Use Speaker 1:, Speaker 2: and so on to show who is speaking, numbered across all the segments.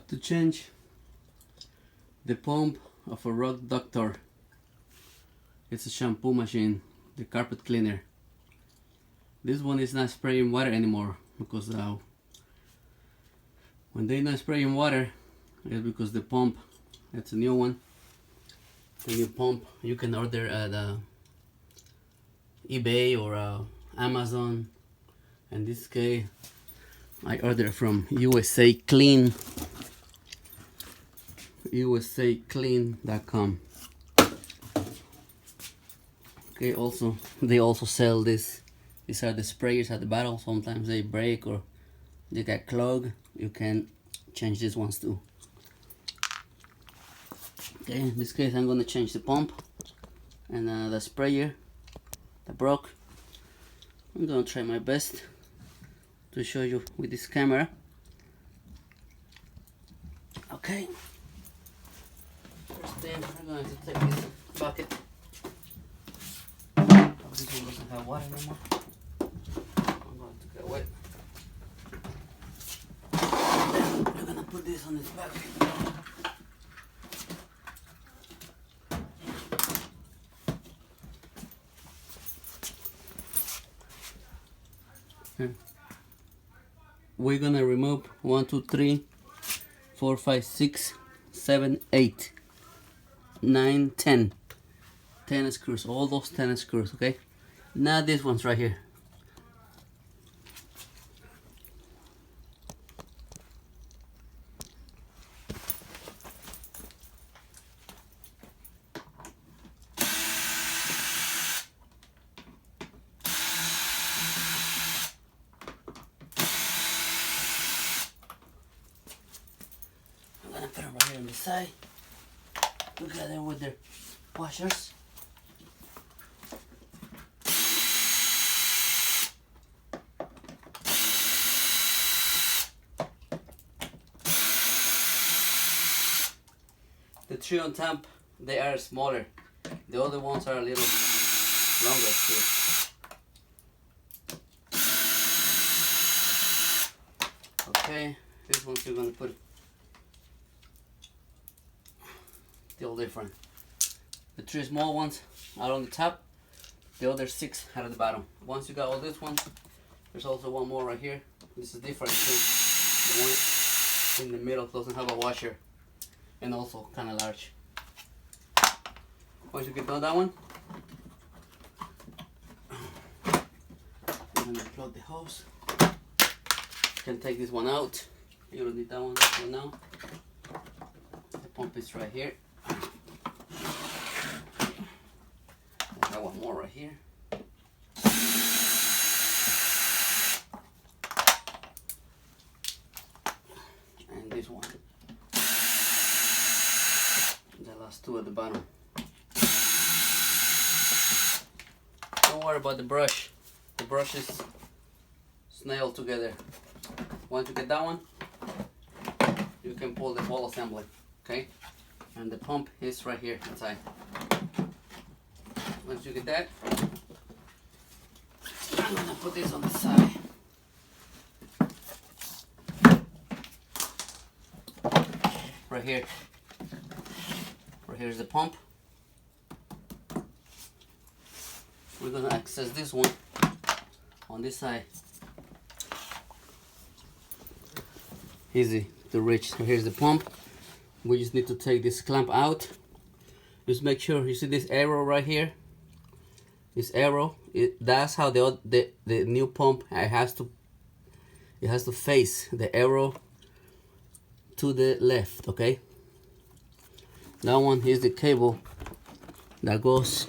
Speaker 1: to change the pump of a Rock Doctor. It's a shampoo machine, the carpet cleaner. This one is not spraying water anymore because when they're not spraying water, it's because the pump, it's a new one. The new pump you can order at eBay or Amazon. In this case, I ordered from USA Clean, usaclean.com. Okay, also they also sell this. These are the sprayers at the bottom. Sometimes they break or they get clogged. You can change these ones too. Okay, in this case I'm gonna change the pump and the sprayer that broke. I'm gonna try my best to show you with this camera. Okay, first thing I'm going to take this bucket. This one doesn't have water anymore. I'm going to get wet. Then we're gonna put this on this bucket. We're gonna remove 1, 2, 3, 4, 5, 6, 7, 8, 9, 10. 10 screws, all those 10 screws, okay? Now this one's right here. I'm gonna put them right here on the side together with their washers. The three on top, they are smaller. The other ones are a little longer too. Okay, these ones you're gonna put still different. The three small ones are on the top, the other 6 are at the bottom. Once you got all these ones, there's also one more right here. This is different too. The one in the middle doesn't have a washer and also kind of large. Once you get done that one, you're gonna plug the hose. You can take this one out. You don't need that one for now. The pump is right here. I got one more right here. And this one. The last two at the bottom. Don't worry about the brush. The brush is nailed together. Once you get that one, you can pull the whole assembly. Okay? And the pump is right here inside. Once you get that, I'm gonna put this on the side. Right here. Right here is the pump. We're gonna access this one on this side. Easy to reach. So here's the pump. We just need to take this clamp out. Just make sure you see this arrow right here. This arrow, that's how the new pump it has to face the arrow to the left. Okay. That one is the cable that goes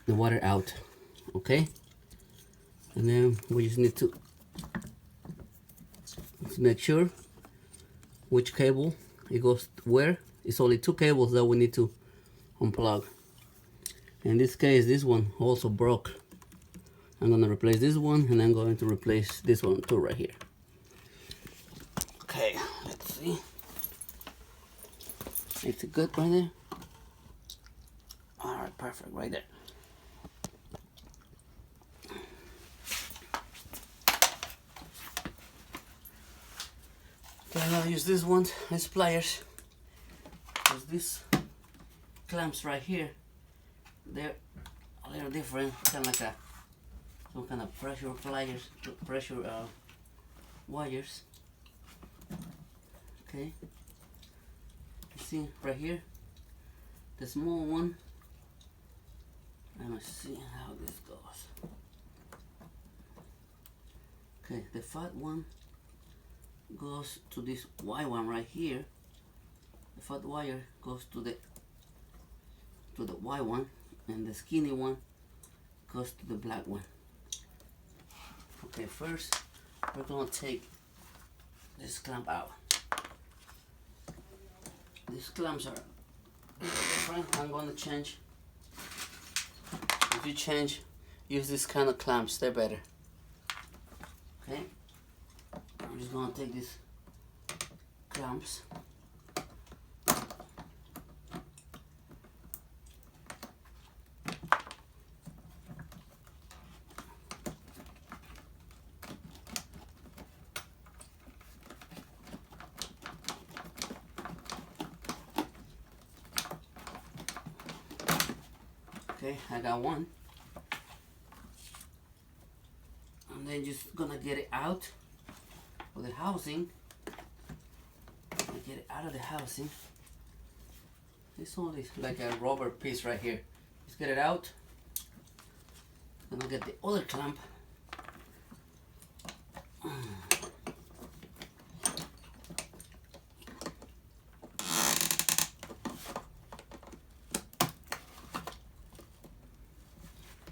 Speaker 1: the water out. Okay. And then we just need to make sure which cable it goes where. It's only 2 cables that we need to unplug. In this case, this one also broke. I'm gonna replace this one, and I'm going to replace this one too right here. Okay, let's see. It's good right there. All right, perfect right there. Okay, I'm gonna use this one, these pliers, because these clamps right here, they're a little different, kind of like some kind of pressure pliers, pressure wires. Okay, you see right here, the small one. Let's see how this goes. Okay, the fat one goes to this white one right here. The fat wire goes to the white one, and the skinny one goes to the black one. Okay, first we're gonna take this clamp out. These clamps are different. I'm gonna change. If you change, use this kind of clamps, they're better. Okay, I'm just gonna take these clamps. Okay, I got one. And then just gonna get it out of the housing. Get it out of the housing. It's only like a rubber piece right here. Just get it out. Gonna get the other clamp.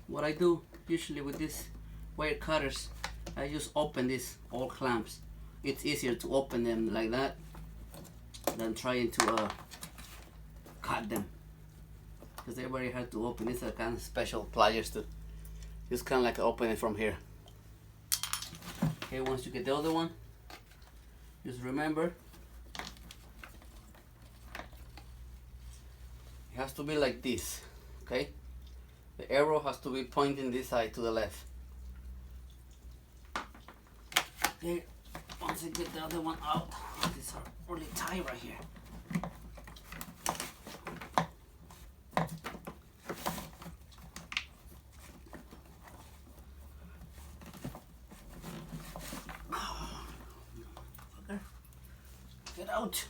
Speaker 1: What I do usually with these wire cutters, I just open these all clamps. It's easier to open them like that than trying to cut them, because they're very hard to open. These are kind of special pliers to just kind of like open it from here. Okay, once you get the other one, just remember it has to be like this. Okay, the arrow has to be pointing this side to the left. Okay, once I get the other one out, these are really tight right here. Get out.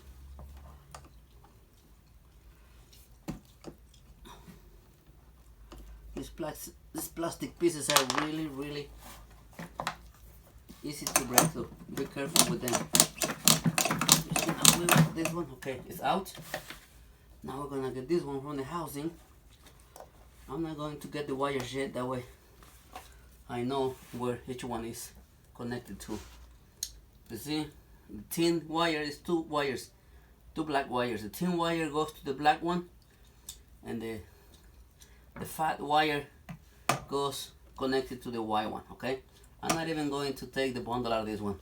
Speaker 1: These plastic pieces are really easy to break, so be careful with them. This one, okay, it's out. Now we're gonna get this one from the housing. I'm not going to get the wires yet, that way I know where each one is connected to. You see, the thin wire is two wires, two black wires. The thin wire goes to the black one, and the fat wire goes connected to the white one. Okay, I'm not even going to take the bundle out of this one.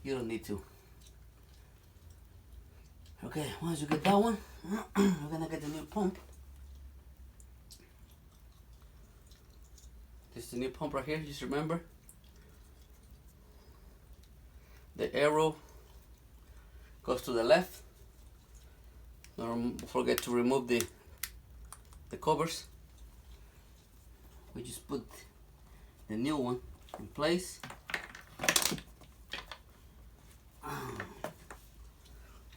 Speaker 1: You don't need to. Okay, once you get that one, we're gonna get the new pump. This is the new pump right here. Just remember, the arrow goes to the left. Don't forget to remove the covers. We just put the new one in place.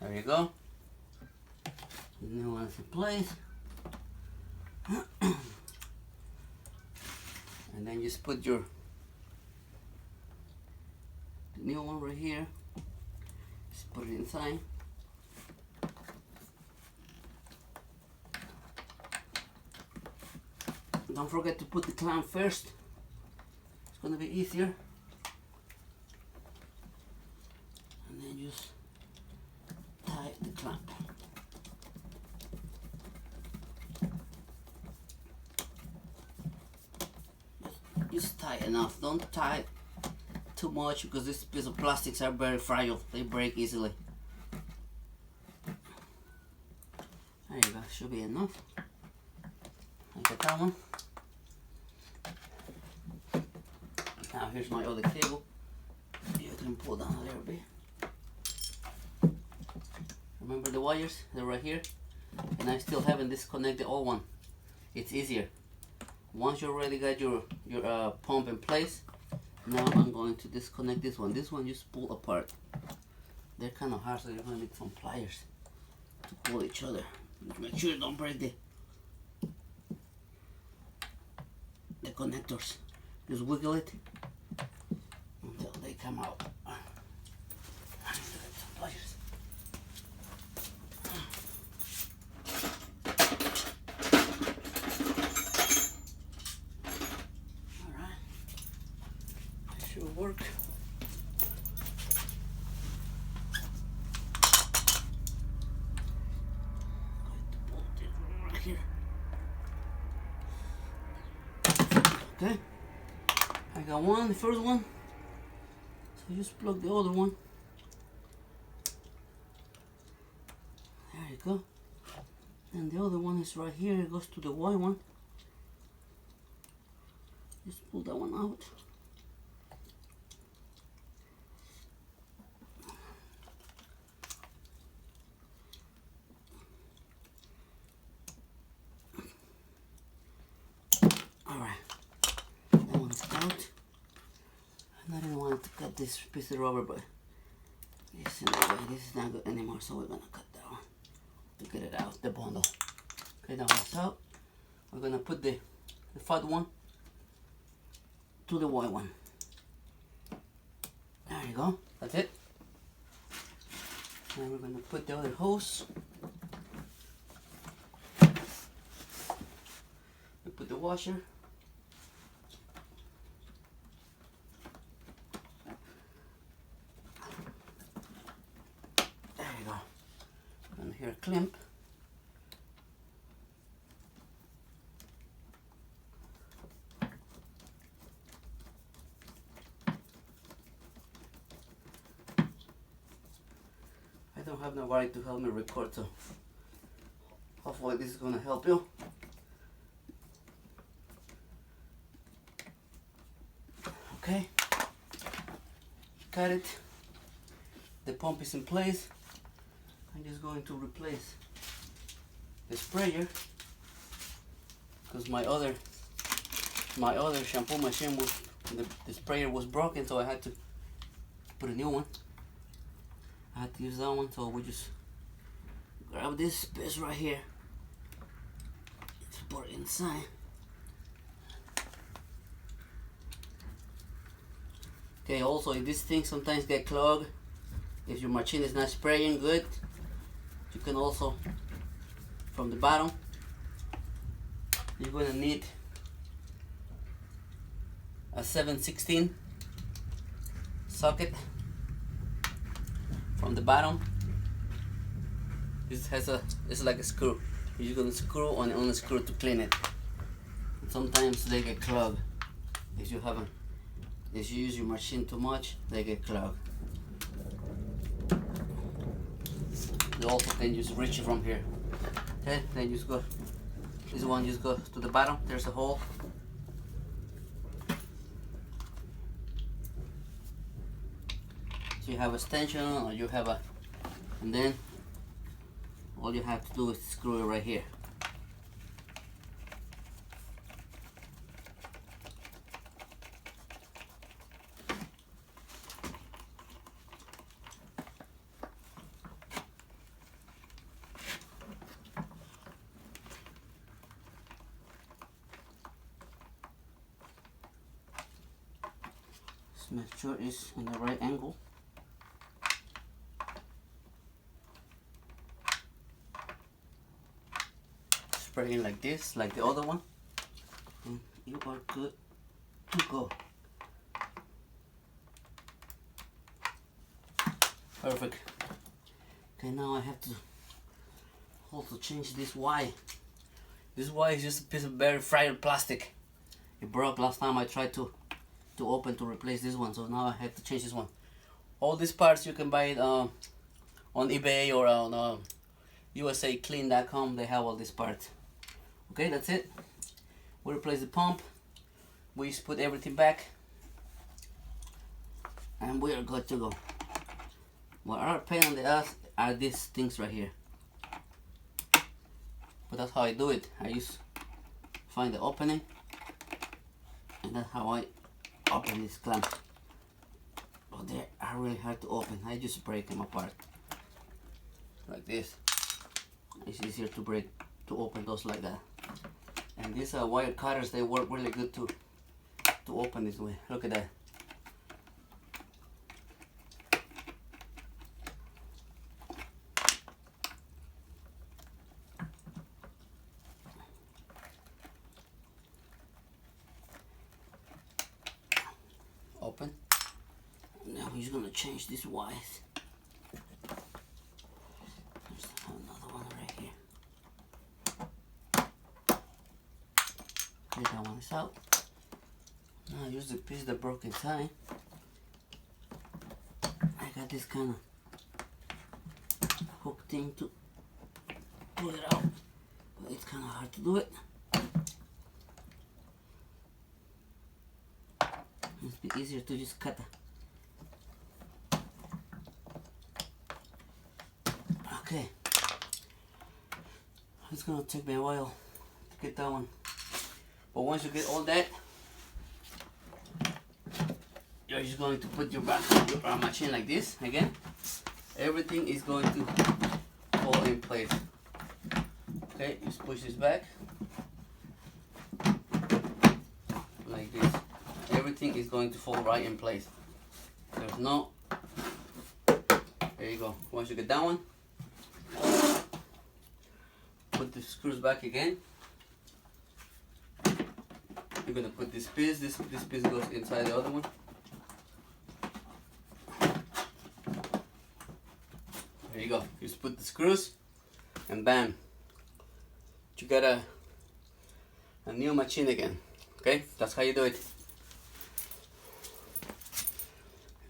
Speaker 1: There you go. The new one's in place. And then just put the new one right here. Just put it inside. Don't forget to put the clamp first. It's gonna be easier. And then just tie the clamp. Just tie enough. Don't tie too much, because this piece of plastics are very fragile. They break easily. There you go. Should be enough. I got that one. Now here's my other cable. You can pull down a little bit. wires. They're right here, and I still haven't disconnected the old one. It's easier. Once you already got your pump in place, now I'm going to disconnect this one. This one just pull apart. They're kind of hard, so you're going to need some pliers to pull each other. Make sure you don't break the connectors. Just wiggle it until they come out. Some pliers. Alright, that should work. Here. Okay, I got one, the first one, so just plug the other one. There you go. And the other one is right here, it goes to the white one. Just pull that one out. This piece of rubber, but this is not good anymore, so we're gonna cut that one to get it out, the bundle. Okay, that one's out. We're gonna put the fat one to the white one. There you go, that's it. Now we're gonna put the other hose. We put the washer. Here, clamp. I don't have nobody to help me record, so hopefully this is gonna help you. Okay, got it. The pump is in place. I'm just going to replace the sprayer because my other shampoo machine was the sprayer was broken, so I had to put a new one. I had to use that one, so we just grab this piece right here. Let's put it inside. Okay, also if this thing sometimes get clogged, if your machine is not spraying good, you can also, from the bottom, you're going to need a 7/16 socket from the bottom. This has it's like a screw. You're going to screw on the screw to clean it. And sometimes they get clogged. If you use your machine too much, they get clogged. You also can just reach it from here. Okay, then just go. This one just goes to the bottom. There's a hole. So you have a extension, or you have and then all you have to do is screw it right here. Just make sure it's in the right angle. Spray it like this, like the other one, and you are good to go. Perfect. Okay, now I have to also change this Y. This Y is just a piece of very fragile plastic. It broke last time I tried to open to replace this one, so now I have to change this one. All these parts you can buy it on eBay or on usaclean.com. They have all these parts. Okay, that's it. We replace the pump. We just put everything back, and we are good to go. What are a pain in the ass are these things right here. but that's how I do it. I just find the opening, and that's how I open this clamp. But they are really hard to open. I just break them apart like this. It's easier to open those like that. And these wire cutters, they work really good to open this way. Look at that. Open. Now we're just gonna change these wires. There's another one right here. Okay, that one is out. Now use the piece that broke inside. I got this kind of hook thing to pull it out, but it's kind of hard to do it. It's a bit easier to just cut it. Okay, it's gonna take me a while to get that one, but once you get all that, you're just going to put your machine like this again. Everything is going to fall in place. Okay, just push this back like this. Everything is going to fall right in place. There's no. There you go. Once you get that one, put the screws back again. You're gonna put this piece. This piece goes inside the other one. There you go. Just put the screws, and bam, you got a new machine again. Okay, that's how you do it.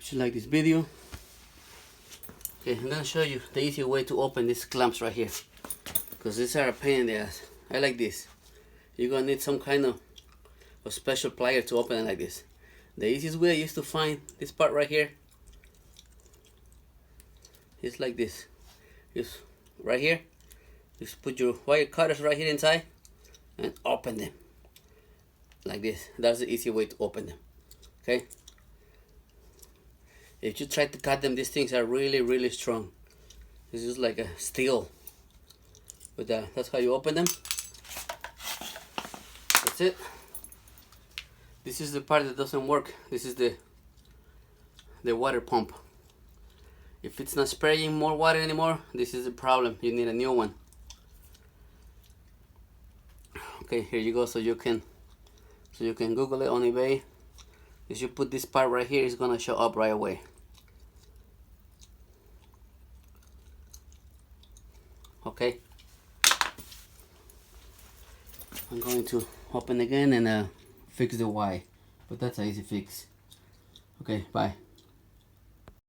Speaker 1: If you like this video, okay, I'm gonna show you the easy way to open these clamps right here, because these are a pain in the ass. I like this. You're gonna need some kind of a special plier to open it like this. The easiest way I used to find this part right here. It's like this. Just right here. Just put your wire cutters right here inside and open them like this. That's the easy way to open them. Okay. If you try to cut them, these things are really strong. This is like a steel. But that's how you open them. That's it. This is the part that doesn't work. This is the water pump. If it's not spraying more water anymore, this is the problem. You need a new one. Okay, here you go. So you can Google it on eBay. If you put this part right here, it's gonna show up right away. Okay. I'm going to open again and fix the Y, but that's an easy fix. Okay, bye.